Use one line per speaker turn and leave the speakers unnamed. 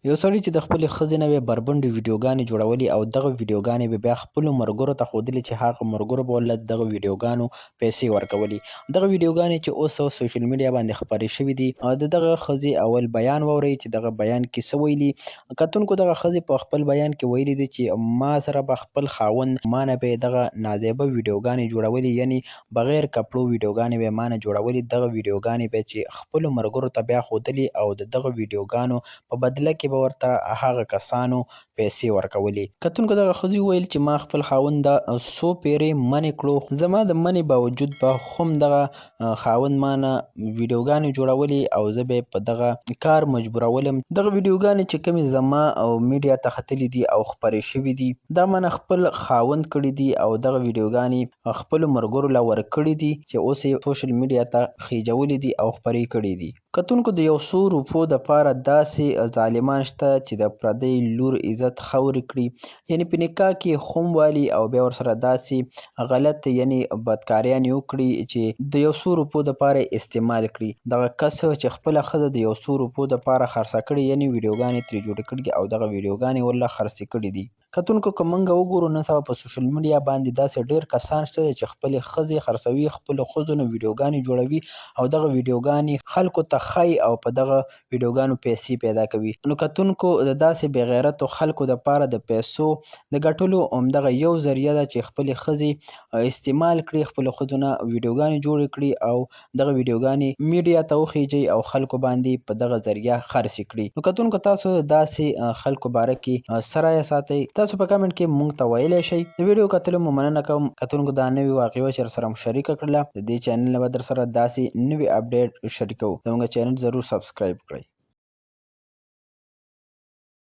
یو سړی چې د خپلې ښځې نه به بربنډې ویډیوګانې جوړولې او دغه ویډیوګانې به بیا خپلو ملګرو ته ښودلې چې هغه ملګرو به ورله دغه ویډیوګانو پیسې ورکولې. دغه ویډیوګانې چې اوس سوشل میډیا باندې خپرې شوې دي، د دغه ښځې اول بیان واورئ چې دغه بیان کې څه ویلي. کتونکو دغه ښځې په خپل بیان کې ویلي دي چې ما سره به خپل خاوند ما نه به دغه نازیبه ویډیوګانې جوړولې، یعنې بغیر کپړو ویډیوګانې به ما نه جوړولې. دغه ویډیوګانې به چې خپلو ملګرو ته بیا ښودلې او د دغه ویډیوګانو په بدله کې به ورته هغه کسانو پیسې ورکولې. کتونکو دغه ښځې وویل چې ما خپل خاوند دا څو پیرې منې کړو، زما د منې باوجود به هم دغه خاوند ما نه ویډیوګانې جوړولې او زه به په دغه کار مجبورولم. دغه ویډیوګانې چې کومې زما او میډیا ته ختلي دي او خپرې شوي دي، دا ما نه خپل خاوند کړي دي او دغه ویډیوګانې خپلو ملګرو له ورکړي دي چې اوس یې سوشل میډیا ته خیجولي دي او خپرې کړي دي. کتونکو د یو څو روپو دپاره داسې ظالمان شته چې د پردۍ لور عزت خاورې کړي، یعنې په نکاح کې هم والي او بیا ورسره داسې غلط یعنې بدکاریانې وکړي چې د یو څو روپو دپاره استعمال کړي. دغه کس چې خپله ښځه د یو څو روپو دپاره خرڅه کړې، یعنې ویډیوګانې ترې جوړې کړي او دغه ویډیوګانې ورله خرڅې کړي دي. کتونکو که موږ وګورو نن سبا په سوشل میډیا باندې داسې ډېر کسان شته چې خپلې ښځې خرڅوي، خپلو ښځو نه ویډیوګانې جوړوي او دغه ویډیوګانې خلکو ته ښایي او په دغه ویډیوګانو پیسې پیدا کوي. نو کتونکو د داسې بې غیرتو خلکو دپاره د پیسو د ګټلو همدغه یو ذریعه ده چې خپلې ښځې استعمال کړي، خپلو ښځو نه ویډیوګانې جوړې کړي او دغه ویډیوګانې میډیا ته وخیجوي او خلکو باندې په دغه ذریعه خرڅې کړي. نو کتونکو تاسو داسې خلکو باره کې څه رایه ساتئ؟ تاسو په کمنټ کې موږ ته ویلی شئ. د ویډیو کتلو مو مننه کوم. کتونکو دا نوې واقعه وه چې راسره مو شریکه کړله. د دې چینل نه به در سره داسې نوې اپډیټ شریکوو. زموږ چینل ضرور سبسکرایب کړئ.